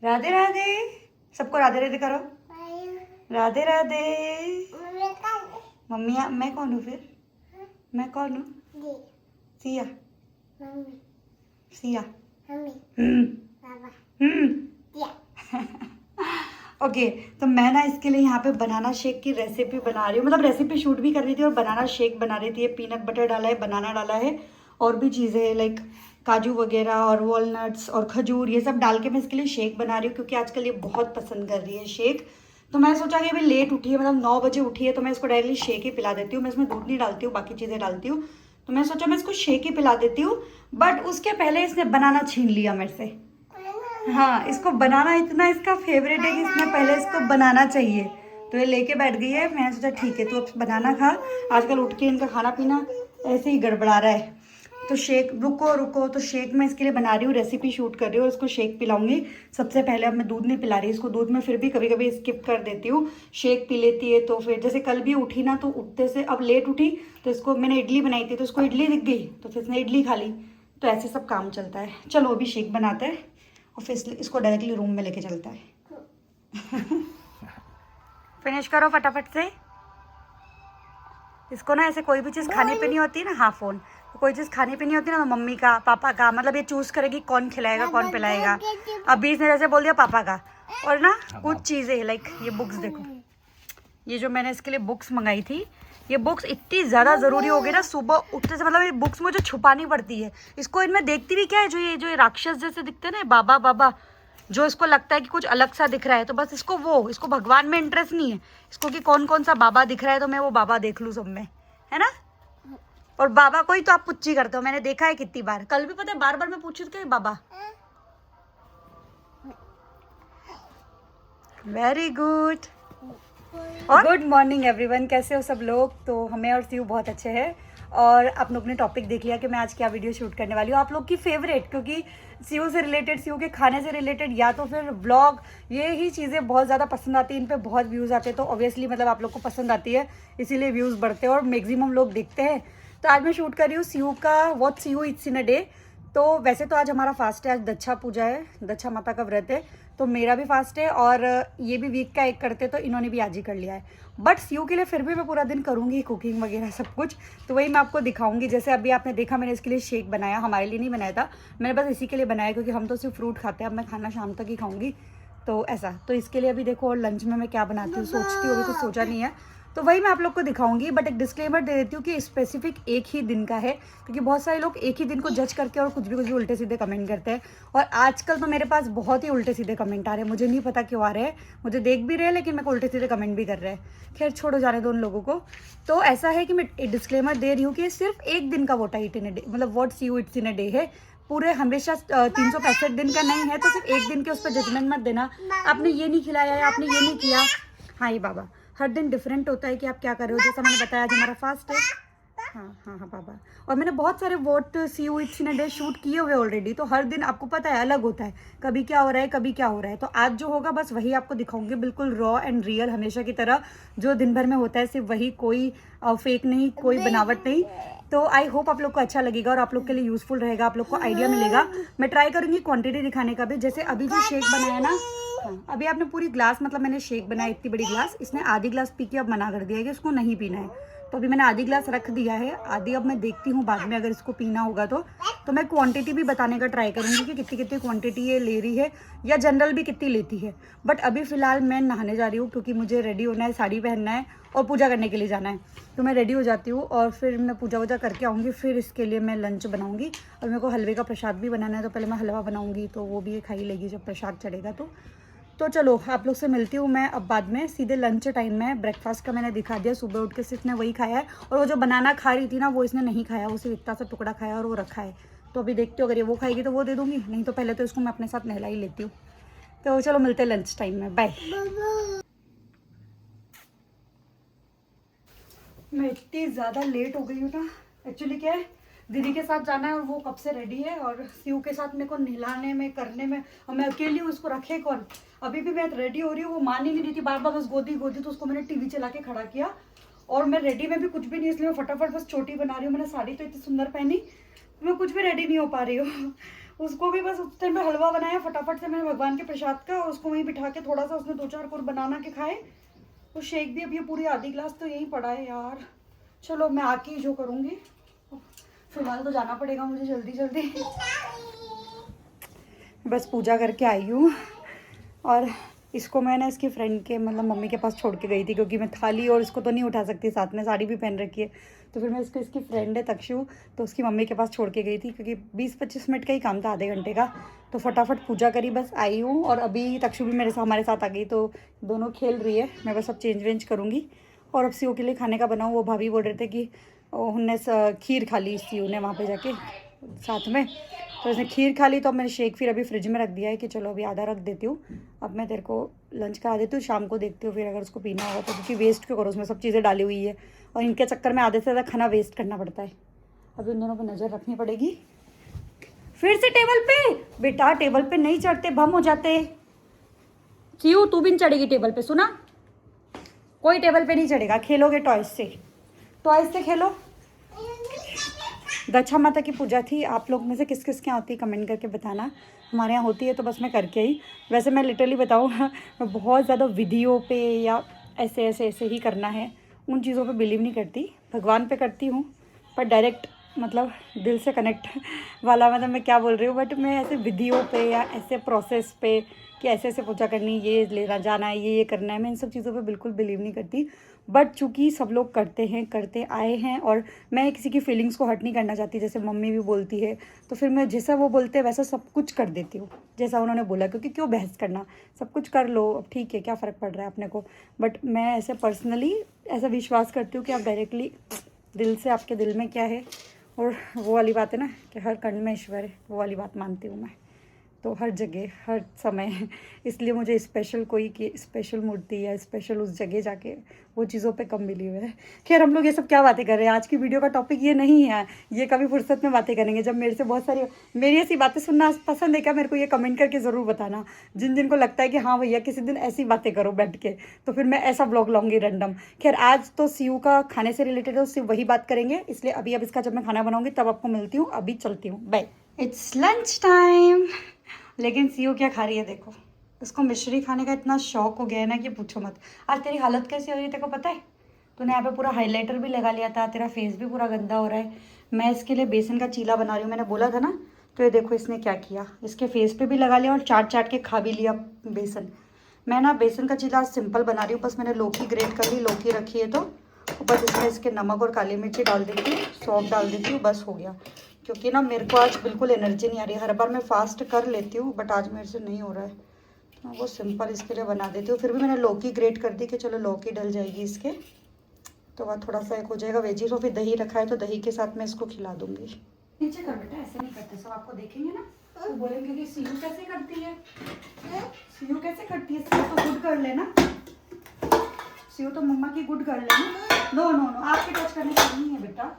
राधे राधे, सबको राधे राधे करो। राधे राधे। मम्मी मैं कौन हूँ फिर? मैं कौन हूँ? सिया। सिया। ओके तो मैं ना इसके लिए यहाँ पे बनाना शेक की रेसिपी बना रही हूँ, मतलब रेसिपी शूट भी कर रही थी और बनाना शेक बना रही थी। पीनट बटर डाला है, बनाना डाला है और भी चीज़ें लाइक काजू वगैरह और वॉलनट्स और खजूर, ये सब डाल के मैं इसके लिए शेक बना रही हूँ क्योंकि आजकल ये बहुत पसंद कर रही है शेक। तो मैं सोचा कि अभी लेट उठी है, मतलब 9 बजे उठी है, तो मैं इसको डायरेक्टली शेक ही पिला देती हूँ। मैं इसमें दूध नहीं डालती हूँ, बाकी चीज़ें डालती हूँ। तो मैं सोचा मैं इसको शेक ही पिला देती हूँ, बट उसके पहले इसने बनाना छीन लिया मेरे से। हाँ, इसको बनाना इतना इसका फेवरेट है कि इसने पहले इसको बनाना चाहिए, तो ये लेके बैठ गई है। मैं सोचा ठीक है, तू अब बनाना खा। आजकल उठ के इनका खाना पीना ऐसे ही गड़बड़ा रहा है। तो शेक, रुको रुको, तो शेक मैं इसके लिए बना रही हूँ, रेसिपी शूट कर रही हूँ और इसको शेक पिलाऊंगी। सबसे पहले अब मैं दूध नहीं पिला रही इसको, दूध में फिर भी कभी कभी स्किप कर देती हूँ, शेक पी लेती है। तो फिर जैसे कल भी उठी ना, तो उठते से अब लेट उठी, तो इसको मैंने इडली बनाई थी, तो इसको इडली दिख गई, तो फिर इसने इडली खा ली। तो ऐसे सब काम चलता है। चलो अभी शेक बनाते हैं और फिर इसको डायरेक्टली रूम में लेके चलता है। फिनिश करो फटाफट से। इसको ना ऐसे कोई भी चीज़ खानी पीनी होती है ना, हाँ फ़ोन, तो कोई चीज़ खानी पीनी होती है ना, तो मम्मी का पापा का, मतलब ये चूज़ करेगी कौन खिलाएगा कौन पिलाएगा। अभी इसने जैसे बोल दिया पापा का। और ना कुछ चीज़ें लाइक ये बुक्स देखो, ये जो मैंने इसके लिए बुक्स मंगाई थी, ये बुक्स इतनी ज़्यादा ज़रूरी हो गई ना सुबह उठते से, मतलब ये बुक्स मुझे छुपानी पड़ती है। इसको इनमें देखती भी क्या है, जो ये राक्षस जैसे दिखते हैं ना, बाबा बाबा, जो इसको लगता है कि कुछ अलग सा दिख रहा है, तो बस इसको भगवान में इंटरेस्ट नहीं है इसको कि कौन कौन सा बाबा दिख रहा है, तो मैं वो बाबा देख लूँ सब में, है ना। और बाबा को ही तो आप पुच्ची करते हो, मैंने देखा है कितनी बार। कल भी पता है बार बार मैं पूछी थी बाबा। Very good. और गुड मॉर्निंग एवरीवन, कैसे हो सब लोग? तो हमें और सीयू बहुत अच्छे हैं और आप लोग ने टॉपिक देख लिया कि मैं आज क्या वीडियो शूट करने वाली हूँ। आप लोग की फेवरेट, क्योंकि सीयू से रिलेटेड, सीयू के खाने से रिलेटेड या तो फिर व्लॉग, ये ही चीज़ें बहुत ज़्यादा पसंद आती हैं। इन पे बहुत व्यूज़ आते हैं, तो ऑब्वियसली मतलब आप लोग को पसंद आती है, इसीलिए व्यूज़ बढ़ते हैं और मैक्सिमम लोग देखते हैं। तो आज मैं शूट कर रही हूँ सीयू का what CU eats in a day. तो वैसे तो आज हमारा फास्ट है, आज दच्छा पूजा है, दच्छा माता का व्रत है, तो मेरा भी फास्ट है और ये भी वीक का एक करते, तो इन्होंने भी आज ही कर लिया है। बट सीयू के लिए फिर भी मैं पूरा दिन करूँगी कुकिंग वगैरह सब कुछ, तो वही मैं आपको दिखाऊंगी। जैसे अभी आपने देखा मैंने इसके लिए शेक बनाया, हमारे लिए नहीं बनाया था, मैंने बस इसी के लिए बनाया क्योंकि हम तो सिर्फ फ्रूट खाते हैं। अब मैं खाना शाम तक ही खाऊंगी, तो ऐसा। तो इसके लिए अभी देखो, और लंच में मैं क्या बनाती हूँ सोचती हूँ, अभी कुछ सोचा नहीं है, तो वही मैं आप लोग को दिखाऊंगी। बट एक डिस्क्लेमर दे देती हूँ कि स्पेसिफिक एक ही दिन का है, क्योंकि बहुत सारे लोग एक ही दिन को जज करके और कुछ भी उल्टे सीधे कमेंट करते हैं। और आजकल तो मेरे पास बहुत ही उल्टे सीधे कमेंट आ रहे हैं, मुझे नहीं पता क्यों आ रहे हैं, मुझे देख भी रहे हैं लेकिन मेरे को उल्टे सीधे कमेंट भी कर रहे हैं। खैर छोड़ो, जाने दो उन लोगों को। तो ऐसा है कि मैं डिस्क्लेमर दे रही हूँ कि सिर्फ एक दिन का what I eat in a day, मतलब what CU eats in a day है, पूरे हमेशा 365 दिन का नहीं है। तो सिर्फ एक दिन के उस पर जजमेंट मत देना, आपने ये नहीं खिलाया या आपने ये नहीं किया। हाँ ये बाबा, हर दिन डिफरेंट होता है कि आप क्या कर रहे हो। जैसा मैंने बताया आज हमारा फास्ट है। हाँ हाँ हाँ बाबा, और मैंने बहुत सारे what CU eats in a day shoot किए हुए ऑलरेडी, तो हर दिन आपको पता है अलग होता है, कभी क्या हो रहा है कभी क्या हो रहा है। तो आज जो होगा बस वही आपको दिखाऊंगी, बिल्कुल रॉ एंड रियल, हमेशा की तरह जो दिन भर में होता है, सिर्फ वही, कोई फेक नहीं, कोई बनावट नहीं। तो आई होप आप लोग को अच्छा लगेगा और आप लोग के लिए यूजफुल रहेगा, आप लोग को आइडिया मिलेगा। मैं ट्राई करूंगी क्वांटिटी दिखाने का भी। जैसे अभी जो शेक बनाया ना, हाँ अभी आपने पूरी ग्लास, मतलब मैंने शेक बनाया इतनी बड़ी ग्लास, इसने आधी ग्लास पी के अब मना कर दिया है कि इसको नहीं पीना है। तो अभी मैंने आधी ग्लास रख दिया है, आधी अब मैं देखती हूँ बाद में अगर इसको पीना होगा तो मैं क्वांटिटी भी बताने का ट्राई करूँगी कि कितनी कितनी क्वांटिटी ये ले रही है या जनरल भी कितनी लेती है। बट अभी फ़िलहाल मैं नहाने जा रही हूँ क्योंकि मुझे रेडी होना है, साड़ी पहनना है और पूजा करने के लिए जाना है। तो मैं रेडी हो जाती हूँ और फिर मैं पूजा वूजा करके आऊँगी, फिर इसके लिए मैं लंच बनाऊँगी। और मेरे को हलवे का प्रसाद भी बनाना है, तो पहले मैं हलवा बनाऊँगी, तो वो भी ये खा ही लेगी जब प्रसाद चढ़ेगा। तो चलो आप लोग से मिलती हूँ मैं अब बाद में, सीधे लंच टाइम में। ब्रेकफास्ट का मैंने दिखा दिया, सुबह उठ के सिर्फ ने वही खाया है, और वो जो बनाना खा रही थी ना वो इसने नहीं खाया, वो सिर्फ इतना सा टुकड़ा खाया और वो रखा है। तो अभी देखती हूँ अगर ये वो खाएगी तो वो दे दूँगी, नहीं तो पहले तो इसको मैं अपने साथ नहला ही लेती हूँ। तो चलो मिलते हैं लंच टाइम में, बाय। मैं इतनी ज़्यादा लेट हो गई हूँ ना, एक्चुअली क्या है, दीदी के साथ जाना है और वो कब से रेडी है, और सीयू के साथ मेरे को नहलाने में करने में, और मैं अकेली हूँ, उसको रखे कौन। अभी भी मैं रेडी हो रही हूँ, वो मान ही नहीं रही थी, बार बार बस गोदी गोदी, तो उसको मैंने टीवी चला के खड़ा किया। और मैं रेडी में भी कुछ भी नहीं, इसलिए मैं फटाफट बस चोटी बना रही हूँ। मैंने साड़ी तो इतनी सुंदर पहनी, मैं कुछ भी रेडी नहीं हो पा रही हूँ। उसको भी बस उस टाइम पे हलवा बनाया फटाफट से मैंने भगवान के प्रसाद का, और उसको वहीं बिठा के थोड़ा सा उसने 2-4 कोर बनाना के खाए। तो शेक भी अब ये पूरी आधी गिलास तो यहीं पड़ा है यार। चलो मैं आके ही जो करूँगी, फिलहाल तो जाना पड़ेगा मुझे जल्दी जल्दी। बस पूजा करके आई हूँ, और इसको मैं ना इसकी फ्रेंड के मतलब मम्मी के पास छोड़ के गई थी, क्योंकि मैं थाली और इसको तो नहीं उठा सकती, साथ में साड़ी भी पहन रखी है। तो फिर मैं इसको, इसकी फ्रेंड है तक्षु, तो उसकी मम्मी के पास छोड़ के गई थी, क्योंकि 20-25 मिनट का ही काम था, आधे घंटे का। तो फटाफट पूजा करी, बस आई हूँ। और अभी तक्षु भी हमारे साथ आ गई, तो दोनों खेल रही है। मैं बस अब चेंज वेंज करूँगी, और अब सीओ के लिए खाने का बनाऊँ। वो भाभी बोल रहे थे कि उनने खीर खा ली सीओ ने वहाँ पर जाके साथ में, तो इसने खीर खा ली। तो अब मैंने शेक फिर अभी फ्रिज में रख दिया है कि चलो अभी आधा रख देती हूँ, अब मैं तेरे को लंच करा देती हूँ, शाम को देखती हूँ फिर अगर उसको पीना होगा तो, क्योंकि वेस्ट क्यों करो, उसमें सब चीज़ें डाली हुई है, और इनके चक्कर में आधे से ज़्यादा खाना वेस्ट करना पड़ता है। अभी उन दोनों पर नज़र रखनी पड़ेगी। फिर से टेबल पे बेटा, टेबल पे नहीं चढ़ते, बम हो जाते। क्यों, तू भी नहीं चढ़ेगी टेबल पे, सुना? कोई टेबल पे नहीं चढ़ेगा, खेलोगे टॉयज से, टॉयज से खेलो। दक्षा माता की पूजा थी, आप लोग में से किस किस के यहाँ होती है कमेंट करके बताना। हमारे यहाँ होती है तो बस मैं करके आई। वैसे मैं लिटरली बताऊँ, मैं बहुत ज़्यादा विधियों पे या ऐसे ऐसे ऐसे ही करना है, उन चीज़ों पे बिलीव नहीं करती। भगवान पे करती हूँ, पर डायरेक्ट मतलब दिल से कनेक्ट वाला, मतलब मैं क्या बोल रही हूँ, बट मैं ऐसे विधियों पे या ऐसे प्रोसेस पे कि ऐसे ऐसे पूजा करनी, ये लेना जाना है, ये करना है, मैं इन सब चीज़ों पे बिल्कुल बिलीव नहीं करती। बट चूँकि सब लोग करते हैं, करते आए हैं, और मैं किसी की फीलिंग्स को हर्ट नहीं करना चाहती, जैसे मम्मी भी बोलती है, तो फिर मैं जैसा वो बोलते हैं वैसा सब कुछ कर देती हूँ, जैसा उन्होंने बोला, क्योंकि क्यों बहस करना, सब कुछ कर लो, अब ठीक है, क्या फ़र्क पड़ रहा है अपने को। बट मैं ऐसे पर्सनली ऐसा विश्वास करती हूँ कि आप डायरेक्टली दिल से, आपके दिल में क्या है, और वो वाली बात है ना कि हर कण में ईश्वर है, वो वाली बात मानती हूँ मैं। तो हर जगह हर समय इसलिए मुझे स्पेशल कोई की स्पेशल मूर्ति या स्पेशल उस जगह जाके वो चीज़ों पे कम मिली हुई है। खैर, हम लोग ये सब क्या बातें कर रहे हैं, आज की वीडियो का टॉपिक ये नहीं है, ये कभी फुर्सत में बातें करेंगे, जब मेरे से बहुत सारी मेरी ऐसी बातें सुनना पसंद है क्या, मेरे को ये कमेंट करके ज़रूर बताना। जिन जिनको लगता है कि हाँ भैया किसी दिन ऐसी बातें करो बैठ के, तो फिर मैं ऐसा ब्लॉग लाऊंगी रैंडम। खैर, आज तो सीयू का खाने से रिलेटेड है, उससे वही बात करेंगे, इसलिए अभी अब इसका जब मैं खाना बनाऊंगी तब आपको मिलती हूँ। अभी चलती हूँ, बाय। It's lunch time. लेकिन सीयू क्या खा रही है देखो, उसको मिश्री खाने का इतना शौक हो गया है ना कि पूछो मत। आज तेरी हालत कैसी हो रही है तेरे को पता है? तूने यहाँ पे पूरा हाइलाइटर भी लगा लिया था, तेरा फेस भी पूरा गंदा हो रहा है। मैं इसके लिए बेसन का चीला बना रही हूँ, मैंने बोला था ना। तो ये देखो इसने क्या किया, इसके फेस पे भी लगा लिया और चाट चाट के खा भी लिया बेसन। मैं ना बेसन का चीला सिंपल बना रही हूँ, बस मैंने लौकी ग्रेट कर ली, लौकी रखी है तो बस इसमें इसके नमक और काली मिर्ची डाल देती हूँ, सौंफ डाल देती हूँ, बस हो गया। क्योंकि ना मेरे को आज बिल्कुल एनर्जी नहीं आ रही है, हर बार मैं फास्ट कर लेती हूँ बट आज मेरे से नहीं हो रहा है, तो वो सिंपल इसके लिए बना देती हूँ। फिर भी मैंने लौकी ग्रेट कर दी कि चलो लौकी डल जाएगी इसके, तो वह थोड़ा सा एक हो जाएगा वेजीज। और फिर दही रखा है तो दही के साथ मैं इसको खिला दूँगी। नीचे कर बेटा, ऐसे नहीं करते, सब आपको देखेंगे ना तो बोलेंगे कि सीयू कैसे करती है, सीयू कैसे करती है, सीयू तो गुड कर लेना, सीयू तो मम्मा की गुड कर लेना। नो नो नो, आपके टच करने के लिए नहीं है बेटा,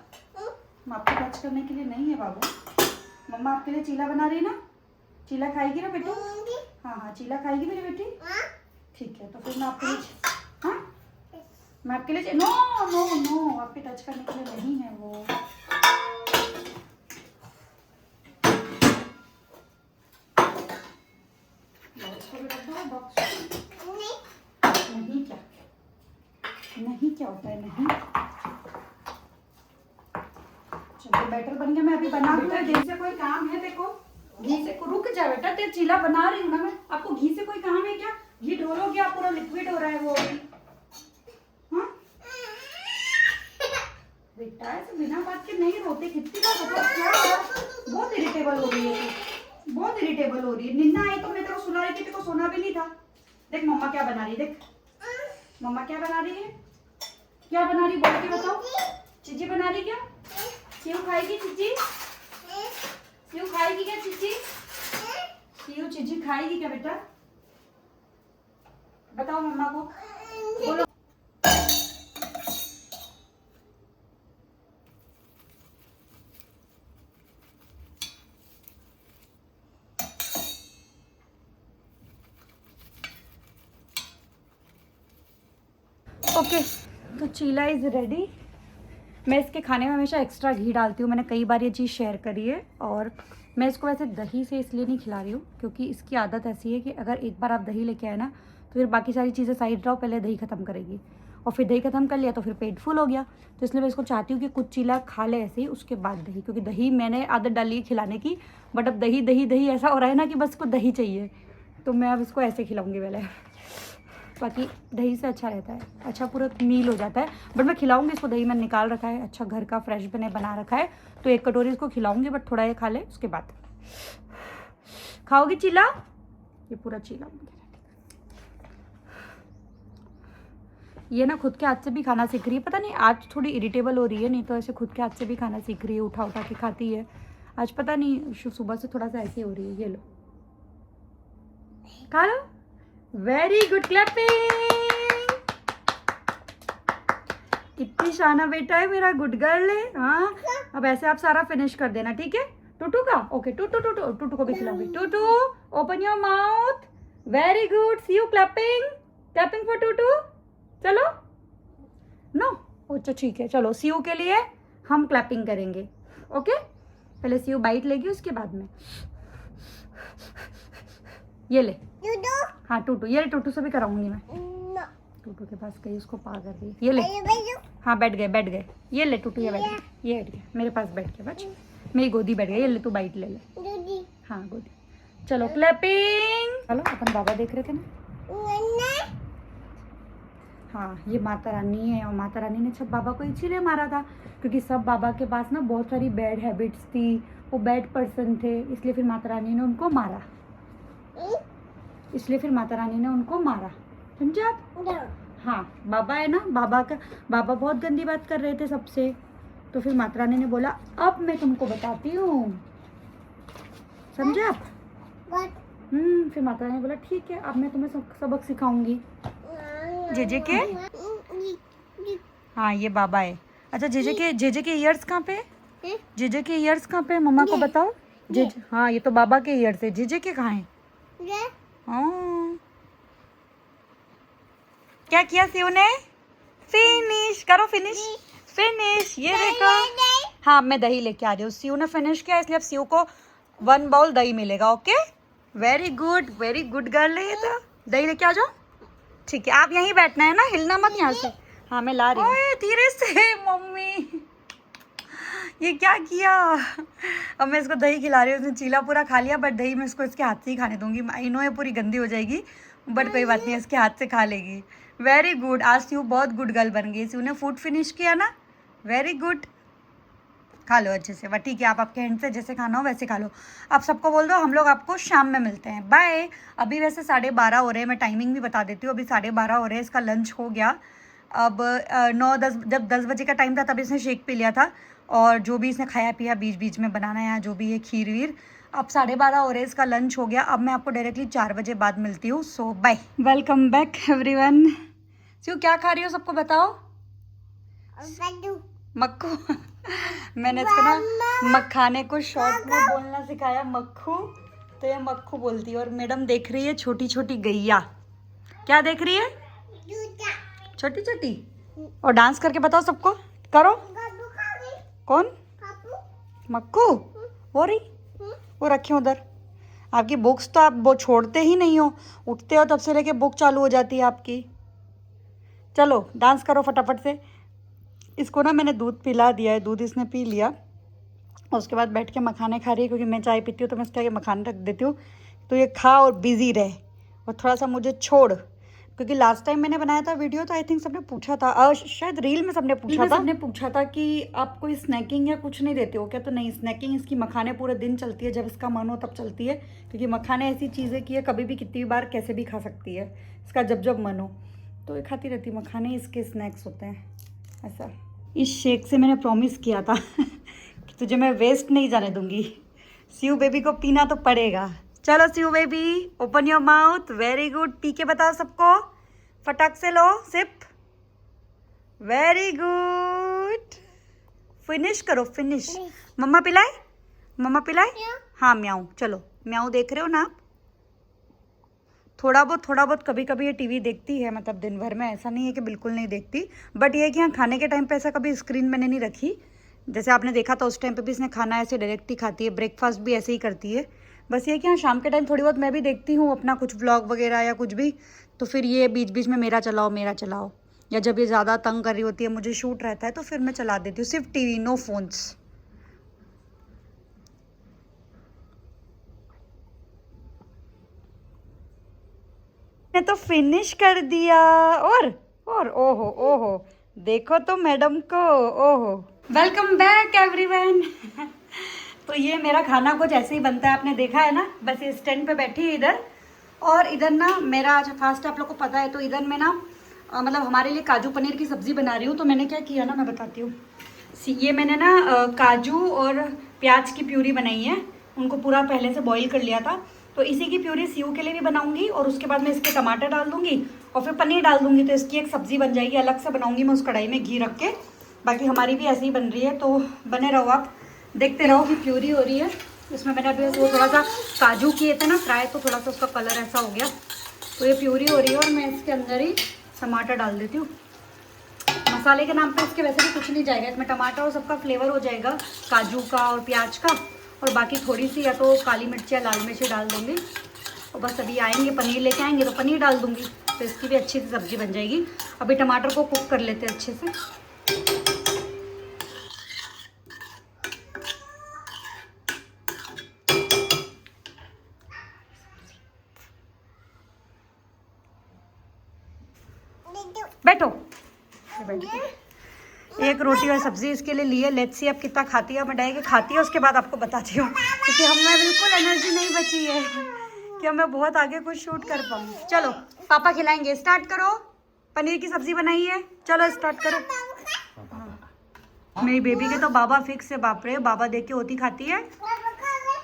आपको टच करने के लिए नहीं है बाबू। मम्मा आपके लिए चीला बना रही है ना, चीला खाएगी ना बेटू? हाँ हाँ, चीला खाएगी मेरी बेटी, ठीक है। तो फिर मैं आपके लिए, हाँ मैं आपके लिए, नो नो नो, आपके टच करने के लिए नहीं है वो। नहीं क्या, नहीं क्या होता है, नहीं। चलो बैटर बन गया, मैं अभी बना दूँ। घी से कोई काम है देखो, घी से रुक जा बेटा, तेरे चीला बना रही हूँ ना मैं, आपको घी से कोई काम है क्या? घी ढोलो गया, पूरा लिक्विड हो रहा है वो अभी। हाँ बेटा, ऐसे बिना बात के नहीं रोते, कितनी बार बताओ क्या? बहुत इरिटेबल हो रही है तू, बहुत इरिटेबल हो रही है। निन्ना आई तो मैं तेरे को सुना रही थी, तेरे को सोना भी नहीं था। देख मम्मा क्या बना रही है, देख मम्मा क्या बना रही है, क्या बना रही बोल के बताओ। चीजी बना रही क्या? सीयू खाएगी चीजी? सीयू खाएगी क्या चीजी? सीयू चीजी खाएगी क्या बेटा? बताओ मम्मा को, बोलो। ओके, तो चीला इज़ रेडी। मैं इसके खाने में हमेशा एक्स्ट्रा घी डालती हूँ, मैंने कई बार ये चीज़ शेयर करी है। और मैं इसको वैसे दही से इसलिए नहीं खिला रही हूँ क्योंकि इसकी आदत ऐसी है कि अगर एक बार आप दही लेके आए ना तो फिर बाकी सारी चीज़ें साइड रहो, पहले दही ख़त्म करेगी और फिर दही ख़त्म कर लिया तो फिर पेट फुल हो गया। तो इसलिए मैं इसको चाहती हूँ कि कुछ चीला खा ले ऐसे ही, उसके बाद दही, क्योंकि दही मैंने आदत डाली है खिलाने की, बट अब दही दही दही ऐसा हो रहा है ना कि बस इसको दही चाहिए, तो मैं अब इसको ऐसे खिलाऊँगी पहले। बाकी दही से अच्छा रहता है, अच्छा पूरा मील हो जाता है, बट मैं खिलाऊंगी इसको। दही मैंने निकाल रखा है, अच्छा घर का फ्रेश बना रखा है, तो 1 कटोरी इसको खिलाऊंगी, बट थोड़ा ये खा ले उसके बाद। खाओगी चीला? ये पूरा चीला। ये ना खुद के हाथ से भी खाना सीख रही है, पता नहीं आज थोड़ी इरिटेबल हो रही है, नहीं तो ऐसे खुद के हाथ से भी खाना सीख रही है, उठा उठा के खाती है। आज पता नहीं सुबह से थोड़ा सा ऐसे हो रही है। ये लो खा लो। Very good, clapping. कितनी शाना बेटा है मेरा, गुड गर्ल है। हाँ अब ऐसे आप सारा फिनिश कर देना, ठीक है? टूटू का ओके, टूटू टूटू टूटू को भी खिलाऊंगी। टूटू open your mouth. Very good, see you clapping, clapping for टूटू। चलो नो अच्छा ठीक है, चलो सी यू के लिए हम क्लैपिंग करेंगे, ओके? पहले सी यू बाइट लेगी, उसके बाद में ये ले हाँ टूटू, ये टूटू से भी कराऊंगी मैं। टूटू के पास गई, उसको पा कर दी। ये ले हाँ बैठ गए। ये ले टूटू, ये बैठ गया, ये बैठ गया मेरे पास, बैठ गया बच, मेरी गोदी बैठ गया। ये ले तू बाइट ले ले। हाँ गोदी। चलो क्लैपिंग। चलो अपन बाबा देख रहे थे ना। हाँ ये माता रानी है, और माता रानी ने सब बाबा को इसीलिए मारा था क्योंकि सब बाबा के पास ना बहुत सारी बैड हैबिट्स थी, वो बैड पर्सन थे, इसलिए फिर माता रानी ने उनको मारा। समझे आप? हाँ बाबा है ना, बाबा बहुत गंदी बात कर रहे थे सबसे, तो फिर माता रानी ने बोला अब मैं तुमको बताती हूँ, समझे आप? फिर माता रानी ने बोला ठीक है, अब मैं तुम्हें सबक सिखाऊंगी। जेजे के हाँ ये बाबा है। अच्छा जेजे के ईयर्स कहाँ पे? जेजे के ईयर्स कहाँ पे? मम्मा को बताओ। जेजे हाँ ये तो बाबा के ईयर्स है, जेजे के कहाँ है? हाँ क्या किया सीयू ने? फिनिश करो, फिनिश। ये देखो हाँ मैं दही लेके आ रही हूँ। सीयू ने फिनिश किया, इसलिए अब सीयू को 1 बाउल दही मिलेगा, ओके? वेरी गुड गर्ल है ये तो। दही लेके आ जाओ, ठीक है? आप यहीं बैठना है ना, हिलना मत यहाँ से। हाँ मैं ला रही हूँ। धीरे से मम्मी, ये क्या किया? अब मैं इसको दही खिला रही हूँ, उसने चीला पूरा खा लिया, बट दही मैं इसको इसके हाथ से ही खाने दूंगी। आई नो ये पूरी गंदी हो जाएगी, बट कोई बात नहीं, इसके हाथ से खा लेगी। वेरी गुड, आज सीयू बहुत गुड गर्ल बन गई। सीयू ने फूड फिनिश किया ना, वेरी गुड। खा लो अच्छे से, बट ठीक है, आप आपके हैंड से जैसे खाना हो वैसे खा लो। आप सबको बोल दो हम लोग आपको शाम में मिलते हैं, बाय। अभी वैसे 12:30 हो रहे हैं, मैं टाइमिंग भी बता देती हूँ। अभी 12:30 हो रहे हैं, इसका लंच हो गया। अब 9-10 जब 10 बजे का टाइम था तब इसने शेक पी लिया था, और जो भी इसने खाया पिया बीच बीच में बनाना है, जो भी है खीर वीर। अब 12:30 हो रहे हैं, इसका लंच हो गया। अब मैं आपको डायरेक्टली 4 बजे बाद मिलती हूँ, so bye. Welcome back everyone. सीयू क्या खा रही हो, सबको बताओ। मक्खू मैंने इसको ना मखाने को शॉर्ट में बोलना सिखाया, मक्खू, तो ये मक्खू बोलती है। और मैडम देख रही है छोटी छोटी गैया। क्या देख रही है? छोटी छोटी। और डांस करके बताओ सबको, करो। कौन? मक्खू हो रही, वो रखे उधर। आपकी बुक्स तो आप वो छोड़ते ही नहीं हो, उठते हो तब से लेके बुक चालू हो जाती है आपकी। चलो डांस करो फटाफट से। इसको ना मैंने दूध पिला दिया है, दूध इसने पी लिया, और उसके बाद बैठ के मखाने खा रही है, क्योंकि मैं चाय पीती हूँ तो मैं इसके आगे मखाने रख देती हूँ, तो ये खा और बिजी रहे और थोड़ा सा मुझे छोड़। क्योंकि लास्ट टाइम मैंने बनाया था वीडियो तो आई थिंक सबने पूछा था, शायद रील में सबने पूछा था कि आप कोई स्नैकिंग या कुछ नहीं देते हो क्या? तो नहीं, स्नैकिंग इसकी मखाने पूरे दिन चलती है, जब इसका मन हो तब चलती है, क्योंकि मखाने ऐसी चीज़ है कि ये कभी भी कितनी बार कैसे भी खा सकती है, इसका जब मन हो तो ये खाती रहती है। मखाने इसके स्नैक्स होते हैं ऐसा। इस शेक से मैंने प्रॉमिस किया था कि तुझे मैं वेस्ट नहीं जाने दूंगी। सीयू बेबी को पीना तो पड़ेगा। चलो Siyu baby open your mouth, very good. पी के बताओ सबको, फटाक से लो सिप, वेरी गुड। फिनिश करो, फिनिश। मम्मा पिलाए? हाँ म्याऊ। चलो म्याऊ देख रहे हो ना आप? थोड़ा बहुत कभी कभी ये टीवी देखती है, मतलब दिन भर में, ऐसा नहीं है कि बिल्कुल नहीं देखती, बट ये है कि हाँ खाने के टाइम पे ऐसा कभी स्क्रीन मैंने नहीं रखी, जैसे आपने देखा था उस टाइम पे भी इसने खाना ऐसे डायरेक्ट ही खाती है, ब्रेकफास्ट भी ऐसे ही करती है। बस ये कि हाँ शाम के टाइम थोड़ी बहुत मैं भी देखती हूँ अपना कुछ व्लॉग वगैरह या कुछ भी, तो फिर ये बीच बीच में मेरा चलाओ, या जब ये ज़्यादा तंग कर रही होती है, मुझे शूट रहता है, तो फिर मैं चला देती हूँ। सिर्फ टीवी, नो फोन्स। ने तो फिनिश कर दिया। और ओहो ओहो, देखो तो मैडम को, ओहो। Welcome back everyone. तो ये मेरा खाना कुछ ऐसे ही बनता है, आपने देखा है ना, बस ये स्टैंड पे बैठी है इधर। और इधर ना मेरा आज फास्ट, आप लोग को पता है, तो इधर मैं ना मतलब हमारे लिए काजू पनीर की सब्ज़ी बना रही हूँ। तो मैंने क्या किया ना, मैं बताती हूँ। ये मैंने ना काजू और प्याज की प्यूरी बनाई है, उनको पूरा पहले से बॉईल कर लिया था। तो इसी की प्यूरी सीयू के लिए भी बनाऊंगी, और उसके बाद मैं इसके टमाटर डाल दूंगी और फिर पनीर डाल दूंगी, तो इसकी एक सब्ज़ी बन जाएगी। अलग से बनाऊंगी मैं उस कढ़ाई में घी रख के। बाकी हमारी भी ऐसे ही बन रही है, तो बने रहो आप, देखते रहो कि प्यूरी हो रही है। इसमें मैंने अभी वो थोड़ा सा काजू किए थे ना फ्राई, तो थोड़ा सा उसका कलर ऐसा हो गया। तो ये प्यूरी हो रही है और मैं इसके अंदर ही टमाटर डाल देती हूँ। मसाले के नाम पे इसके वैसे भी कुछ नहीं जाएगा, इसमें टमाटर और सबका फ्लेवर हो जाएगा, काजू का और प्याज का। और बाकी थोड़ी सी या तो काली मिर्च या लाल मिर्ची डाल दूँगी। और बस अभी आएंगे पनीर लेके आएंगे तो पनीर डाल दूँगी, तो इसकी भी अच्छी सी सब्ज़ी बन जाएगी। अभी टमाटर को कुक कर लेते हैं अच्छे से। बैठो, एक रोटी और सब्जी इसके लिए लिए। लेट्स सी अब कितना खाती है, मैं डायरेक्ट खाती है उसके बाद आपको बताती हूँ, क्योंकि हमें बिल्कुल एनर्जी नहीं बची है कि मैं बहुत आगे कुछ शूट कर पाऊँ। चलो पापा खिलाएंगे, स्टार्ट करो। पनीर की सब्जी बनाई है, चलो स्टार्ट करो। मेरी बेबी के तो बाबा फिक्स है, बाप रे, बाबा देख के होती खाती है।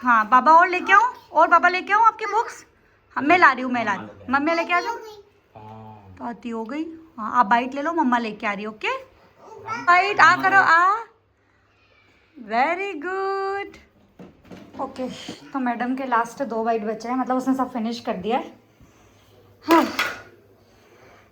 हाँ बाबा और लेके आऊँ, और बाबा लेके आऊँ आपकी बुक्स? हाँ मैं ला रही हूँ, मैं ला रही हूँ, मम्मी लेके आ जाओ। तो आती हो गई। हाँ आप बाइट ले लो, मम्मा लेके आ रही है। ओके बाइट आ करो, आ, वेरी गुड। ओके तो मैडम के लास्ट 2 बाइट बचे हैं, मतलब उसने सब फिनिश कर दिया है। हाँ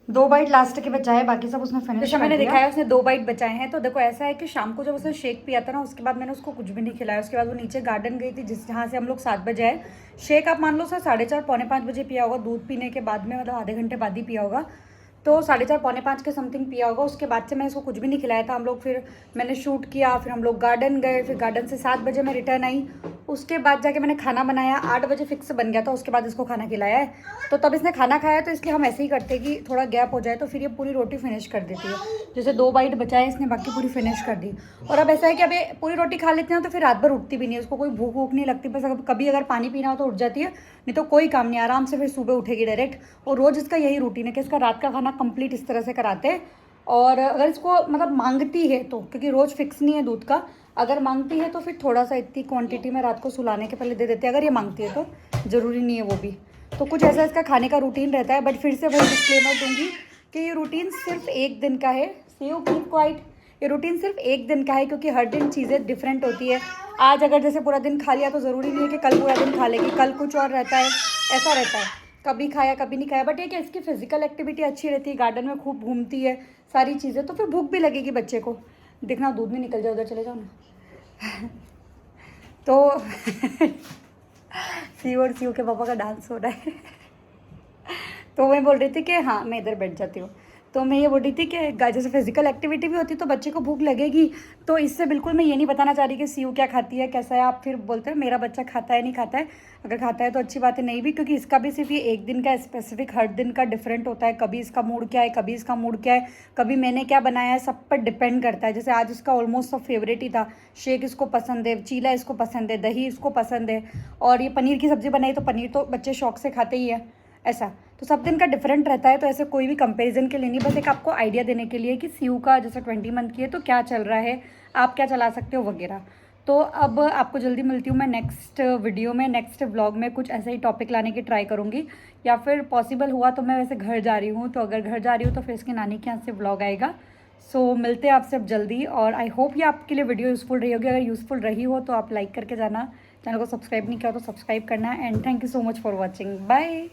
2 बाइट लास्ट के बचा है, बाकी सब उसने फिनिश कर मैंने दिखाया, उसने 2 बाइट बचाए हैं। तो देखो ऐसा है कि शाम को जब उसने शेक पिया था ना, उसके बाद मैंने उसको कुछ भी नहीं खिलाया। उसके बाद वो नीचे गार्डन गई थी, जहाँ से हम लोग 7 बजे आए। शेक आप मान लो सर 4:30 पौने 5 बजे पिया होगा, दूध पीने के बाद में, मतलब आधे घंटे बाद ही पिया होगा। तो 4:30 पौने 5 के समथिंग पिया होगा। उसके बाद से मैं इसको कुछ भी नहीं खिलाया था। हम लोग फिर मैंने शूट किया, फिर हम लोग गार्डन गए, फिर गार्डन से 7 बजे मैं रिटर्न आई। उसके बाद जाके मैंने खाना बनाया, 8 बजे फिक्स बन गया था। उसके बाद इसको खाना खिलाया है, तो तब इसने खाना खाया। तो इसलिए हम ऐसे ही करते कि थोड़ा गैप हो जाए, तो फिर ये पूरी रोटी फिनिश कर देती है। जैसे 2 बाइट बचाए इसने, बाकी पूरी फिनिश कर दी। और अब ऐसा है कि अभी पूरी रोटी खा लेते हैं तो फिर रात भर उठती भी नहीं है, उसको कोई भूख वूख नहीं लगती। बस कभी अगर पानी पीना हो तो उठ जाती है, नहीं तो कोई काम नहीं, आराम से फिर सुबह उठेगी डायरेक्ट। और रोज़ इसका यही रूटीन है कि इसका रात का खाना कंप्लीट इस तरह से कराते हैं। और अगर इसको मतलब मांगती है तो, क्योंकि रोज़ फिक्स नहीं है दूध का, अगर मांगती है तो फिर थोड़ा सा इतनी क्वांटिटी में रात को सुलाने के पहले दे देते हैं, अगर ये मांगती है तो। ज़रूरी नहीं है वो भी, तो कुछ ऐसा इसका खाने का रूटीन रहता है। बट फिर से वही डिस्क्लेमर दूंगी कि ये रूटीन सिर्फ 1 दिन का है। सीयू कीप क्वाइट, ये रूटीन सिर्फ 1 दिन का है, क्योंकि हर दिन चीज़ें डिफरेंट होती है। आज अगर जैसे पूरा दिन खा लिया तो ज़रूरी नहीं है कि कल पूरा दिन खा लेगी, कल कुछ और रहता है, ऐसा रहता है, कभी खाया कभी नहीं खाया। बट ये कि इसकी फिजिकल एक्टिविटी अच्छी रहती है, गार्डन में खूब घूमती है, सारी चीज़ें, तो फिर भूख भी लगेगी बच्चे को। देखना दूध नहीं निकल जाए, उधर चले जाओ ना। तो सीयू और सीयू के पापा का डांस हो रहा है। तो मैं बोल रही थी कि हाँ मैं इधर बैठ जाती हूँ। तो मैं ये बोल रही थी कि जैसे फिजिकल एक्टिविटी भी होती है तो बच्चे को भूख लगेगी। तो इससे बिल्कुल मैं ये नहीं बताना चाह रही कि सीयू क्या खाती है, कैसा है। आप फिर बोलते हो मेरा बच्चा खाता है नहीं खाता है, अगर खाता है तो अच्छी बात है, नहीं भी, क्योंकि इसका भी सिर्फ ये 1 दिन का स्पेसिफिक, हर दिन का डिफरेंट होता है। कभी इसका मूड क्या है, कभी इसका मूड क्या है, कभी मैंने क्या बनाया है, सब पर डिपेंड करता है। जैसे आज इसका ऑलमोस्ट सब फेवरेट ही था, शेक इसको पसंद है, चीला इसको पसंद है, दही इसको पसंद है, और ये पनीर की सब्ज़ी बनाई तो पनीर तो बच्चे शौक से खाते ही है, ऐसा। तो सब दिन का डिफरेंट रहता है, तो ऐसे कोई भी कंपैरिजन के लिए नहीं, बस एक आपको आइडिया देने के लिए कि सीयू का जैसे 20 मंथ की है तो क्या चल रहा है, आप क्या चला सकते हो वगैरह। तो अब आपको जल्दी मिलती हूँ मैं नेक्स्ट वीडियो में, नेक्स्ट व्लॉग में कुछ ऐसा ही टॉपिक लाने की ट्राई करूँगी, या फिर पॉसिबल हुआ तो मैं वैसे घर जा रही हूँ, तो अगर घर जा रही हूँ तो फिर इसकी नानी के यहाँ से व्लॉग आएगा। सो मिलते हैं आपसे अब जल्दी, और आई होप ये आपके लिए वीडियो यूज़फुल रही होगी। अगर यूज़फुल रही हो तो आप लाइक करके जाना, चैनल को सब्सक्राइब नहीं किया तो सब्सक्राइब करना, and thank you so much for watching, bye.